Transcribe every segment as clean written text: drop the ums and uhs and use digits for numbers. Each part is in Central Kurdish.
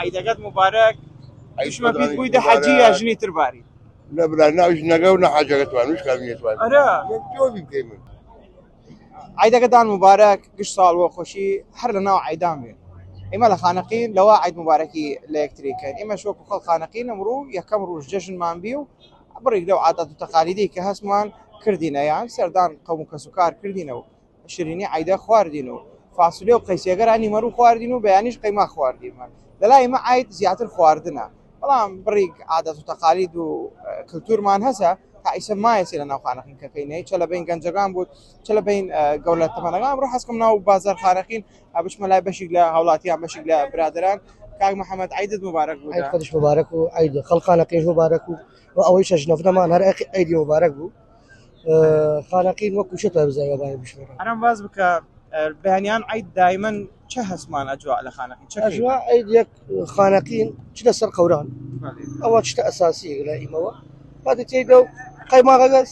عیدەکەت مبارەک دوشمە پێت بوویدە حەجی یا ژنی ترباری نبرا ناوش نەگە و نەحاجەکە توانوش کامیێتوان ئەرە جۆبی بکەی من عیدەکەتان مبارەک گشت ساڵ بۆ خۆشی هەر لە ناو عیدان بێن ئێمە لە خانەقین لەوە عید مبارەکی لە یەکتریکەن ئێمە شۆک خەڵ خانەقین ئەمڕۆ یەکەم ڕۆژ جەژنمان بی و بڕێک لەو عادەت و تەقالیدی کە هەستمان کردینە یان سەردان قەوم و کەس و کار کردینەوە شیرینی عیدە خواردین و فاسولێ و قەیسێگەرانی مەرو خواردین و بەیانیش قەیما خواردینمان لەلای ئێمە عید زیاتر خواردنە بەڵام بڕێک عادەت و تەقالید و کللتورمان هەسە تا ئیسە مایەسی لە ناو خانەقینکەکەینەی چە لە بین گەنجەکان بوو چ لە بین گەورە تەمەنەکان ڕۆ حەزکەم ناو بازار خانەقین بچمە لای بەشێک لە هاوڵاتیان بەشێک لە برادران کاک محەممەد عیدت مبارەک بوو عید خۆش مبارەک و عید خەڵقانەقین مبارەک و ئەوەی شەژنەفنەمان هەر عیدی مبارەک بوو خانەقین وەکو شتە بزایە باە بشێرە ئەرم باز بکە بەیانیان عید دایمەن چه هەسمان ئەجوا لە خانەقین ئەجوا عید یەک خانەقین چ لەسەر قەوران ئەوە شتە ئەساسیەک لە ئیمەوە بعد تێدا و قەیماغەگەس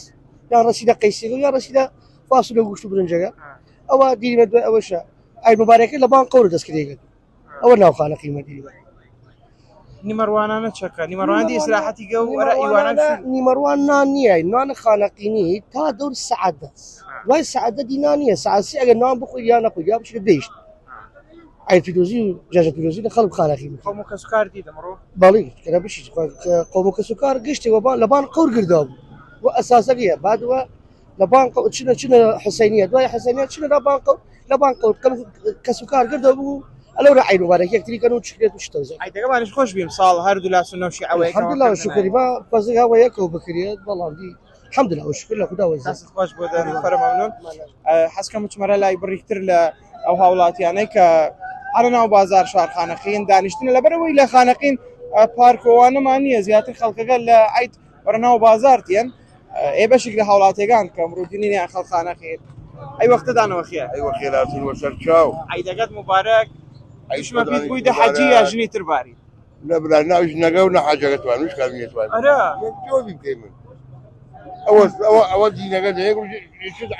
یان ڕەسیدە قەیسیگە یا ڕەسیدە فاسولە گوشت و برنجەکە ئەوە دیرمە دوای ئەوەشە عید مبارەکە لە بان قەور دەستکرێگەن ئەوە ناو خانەقینمە دیوە نیمەڕوانانە چەکە نیمەڕوانی ئیسراحەتی گە و وەرە ئیوانە نیمەڕوان نان نییە نوانە خانەقینی تا دەور سەعات دەست دوای سەعاتە دینا نییە سەعاتی ئەگەر نان بخۆی یا نەخۆی یا بچێت دەیشت عید پیرۆزی و جەژە پیرۆزی لە خەڵک خانەقین قەوم و کەس و کار دیدەم ڕۆ بەڵی کەرە بشیت قەوم و کەس و کار گشتەوە لە بان قەور گردا بوو و ئەساسەکەیە بعدوە لە بان چنە حسینیە دوای حسینیە چنە لە بان قەور لە بان قەور کەس و کار گردا بوو ئەلەو عید مبارەک یەکتریکەن و چکرێت و شتەوزە عیدەکەمانش خۆش بیم ساڵ هەردوو لاس و نەوشی ئەوەیە الحەمدولیلا شکری ما فەزی هەوە یەکەوە بکرێت بەڵام دی الحەمدولیلا شکر لە خوددا وەزە دەست خۆش بۆ دەفەرە مەمنون حەزکەم وچمەرە لای بڕیکتر لە ئەو هاوڵاتیانەی کە هەرە ناو بازار شار خانەقین دانیشتنە لەبەرەوەی لە خانەقین پارکۆوانەمان نییە زیاتر خەڵکەکە لە عید وەرەناو بازارتیان ئێ بەشێک لە هاوڵاتیەکان کە ڕوودینیان خەڵ خانەقین ئەی وەختەدانەوە خێر ئەیوە خێراتن وەسەر چاو عیدەکەت مبارەک دوشمە پێت بوویدە حەجی یا ژنی ترباری نبرا ناوش نەگە و نەحاجەکە توانوش کامیێتوان ئەرە جۆبی بکەی من ئەوە دینەکە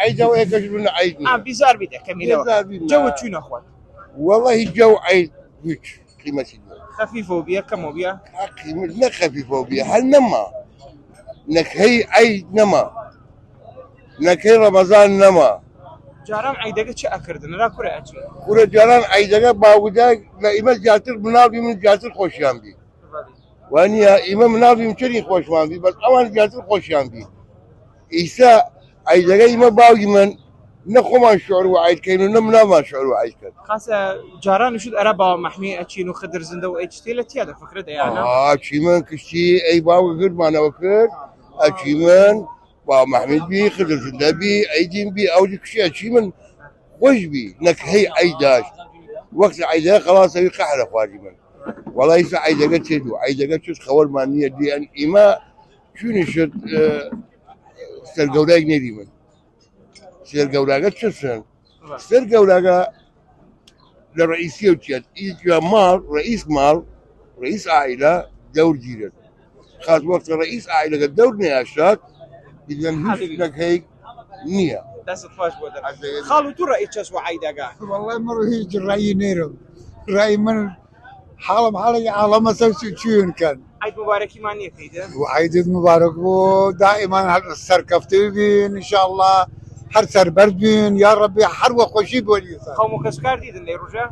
عیدەوە یەکەش بن عید بیزار بیت کەمیلەوە جەوە چوونە خۆت والله جو عید هیچ قیمەتی خەفیفە بیە کەمەوە بیە قیمت نە خەفیفە بیە هەر نەما نەکەی عید نەما نەکەی ڕەمەزان نەما جاران عیدەکە چه ئەکردن را کوڕە ئەچی کوڕە جاران عیدەکە باودا لە ئیمە زیاتر مناڵی من زیاتر خۆشیان بی وانە ئیمە مناڵی من چەری خۆشمان بی بەس ئەوان زیاتر خۆشیان بی ئیسا عیدەکە ئیمە باوی من نەخۆمان شعور و عیدکەین و نە مناڵمان شعور و عید کرد خاصە جاران شد ئەرە باوە مەحمی ئەچین و خدر زندە و ئەیچ لە تیادا فکرە دەیانە چی من کشتی ئەی باوە گردمانەوە کرد ئەچی من با محمد بی خدر زنده بی عیدین بی ئەوجی کشی ئەچی من خۆش بی نەکهەی عیداش وەقت عیدەکە خەڵاسەوی قەحرە خواری من وەڵی ئیسا عیدەکە تێدو عیدەکە چۆس خەوەرمان نییە دیان ئیمە چونی شت سەرگەورایك نێری من سێرگەوراگە چسن سەرگەوراگە لە ڕئیسی و چێت ئیجا ماڵ ڕئیس عائلە دەور گیرێت خاص وەقت ڕئیس عائلەکە دەور نەیاشات دیدن هیچ شتێک نییە دەست خۆش بۆ خاڵ و تو ڕئیس چەسوە عیدەکە والله مڕ هیچ ڕایی نێرم ڕای من حاڵم حاڵی عاڵەمە سەرچی چیون کەن عید مبارەکیمان نیەکەیدە عیدت مبارەک بۆ دائیمان سەرکەفتەی بین انشاءالله هەر سەربەرد بین یا ڕەبی هەر وە خۆشی بۆ قەوم و کەسوکار دیدن لێ ڕۆژە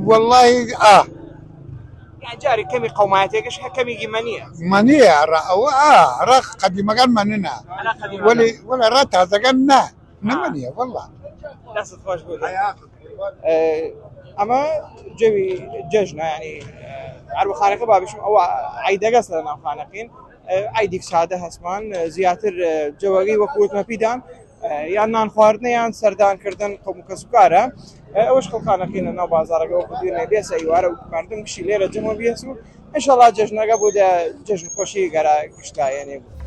والله جاری کەمی قەومایەتێکش کەمیگی مەنیە منیە ئەوە ڕە قەدیمەکان مننە وەلا ڕە تازەکان نه نەمەنیە والله دەست خۆش بۆ ئەمە جەوی جەژنە ینی هەروەخانەکە بابشم ئەوە عیدەگەس لە ناو خانەقین عیدێک سادە هەسمان زیاتر جەوەگەی وەکووتمە پیدان یان نان خواردنە یان سەردانکردن قەوم و کەسوکارە ئەوەش خەڵخانەقینە ناو بازارەکە وەکووتێنێ بێسە ئیوارە و مردم کشی لێرە جەمە بێس و ئینشەڵڵا جەژنەکە بۆ جەژن خۆشی گەرا گشتایەنێ بوو